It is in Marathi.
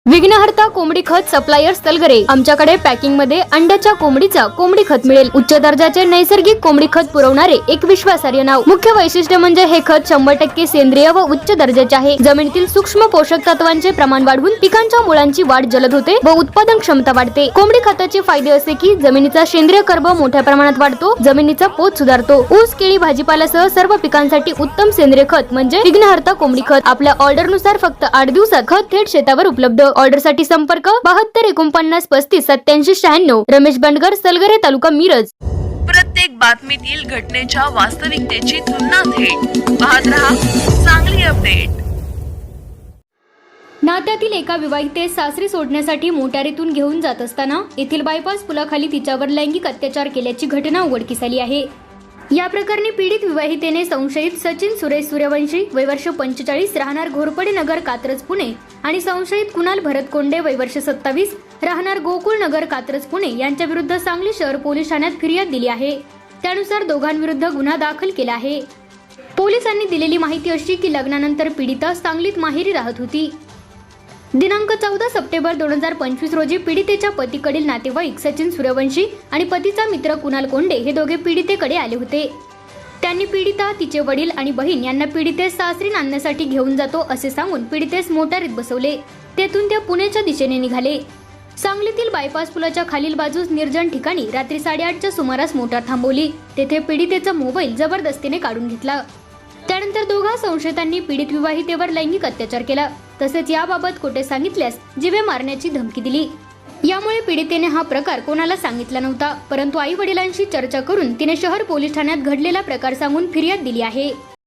विघ्नहर्ता कोंबडी खत सप्लायर्स तलगरे। आमच्याकडे पॅकिंग मध्ये अंड्याच्या कोंबडीचा कोंबडी खत मिळेल। उच्च दर्जाचे नैसर्गिक कोंबडी खत पुरवणारे एक विश्वासार्ह नाव। मुख्य वैशिष्ट्य म्हणजे हे खत 100% सेंद्रिय व उच्च दर्जाचे आहे। जमिनीतील सूक्ष्म पोषक तत्वांचे प्रमाण वाढवून पिकांच्या मुळांची वाढ जलद होते व उत्पादन क्षमता वाढते। कोंबडी खताचे फायदे असे की जमिनीचा सेंद्रिय कर्ब मोठ्या प्रमाणात वाढतो, जमिनीचा पोत सुधारतो। ऊस, केळी, भाजीपाल्यासह सर्व पिकांसाठी उत्तम सेंद्रिय खत म्हणजे विघ्नहर्ता कोंबडी खत। आपल्या ऑर्डर नुसार फक्त 8 दिवसात खत थेट शेतावर उपलब्ध। ऑर्डर साठी संपर्क 72 49 35 87 96। रमेश बंडगर, सलगरे, तालुका मिरज। प्रत्येक बातमीतील घटनेच्या वास्तविकतेची तुलना थेट पाहत रहा चांगली अपडेट। नात्यातील एका विवाहितेस सासरी सोडण्यासाठी मोटारीतून घेऊन जात असताना येथील बायपास पुलाखाली तिच्यावर लैंगिक अत्याचार केल्याची घटना उघडकीस आली आहे। या प्रकरणी पीडित विवाहितेने संशयित सचिन सुरेश सूर्यवंशी वय वर्ष 45 राहणार घोरपडे नगर कात्रज पुणे आणि संशयित कुणाल भरत कोंडे वय वर्ष 27 राहणार गोकुळ नगर कात्रज पुणे यांच्या विरुद्ध सांगली शहर पोलीस ठाण्यात फिर्याद दिली आहे। त्यानुसार दोघांविरुद्ध गुन्हा दाखल केला आहे। पोलिसांनी दिलेली माहिती अशी की लग्नानंतर पीडिता सांगलीत माहेरी राहत होती। दिनांक 14 सप्टेंबर 2025 रोजी पीडितेच्या पतीकडील नातेवाईक सचिन सूर्यवंशी आणि पतीचा मित्र कुणाल कोंडे हे दोघे पीडितेकडे आले होते। त्यांनी पीडिता, तिचे वडील आणि बहीण यांना पीडितेस सासरी आणण्यासाठी घेऊन जातो असे सांगून पीडितेस मोटारीत बसवले। तेथून त्या पुण्याच्या दिशेने निघाले। सांगलीतील बायपास पुलाच्या खालील बाजूस निर्जन ठिकाणी रात्री 8:30च्या सुमारास मोटार थांबवली। तेथे पीडितेचा मोबाईल जबरदस्तीने काढून घेतला। त्यानंतर दोघा संशयितांनी पीडित विवाहितेवर लैंगिक अत्याचार केला, तसेच याबाबत खोटे सांगितल्यास जीवे मारण्याची धमकी दिली। यामुळे पीडितेने हा प्रकार कोणाला सांगितला नव्हता, परंतु आई वडिलांशी चर्चा करून तिने शहर पोलीस ठाण्यात घडलेला प्रकार सांगून फिर्याद दिली आहे।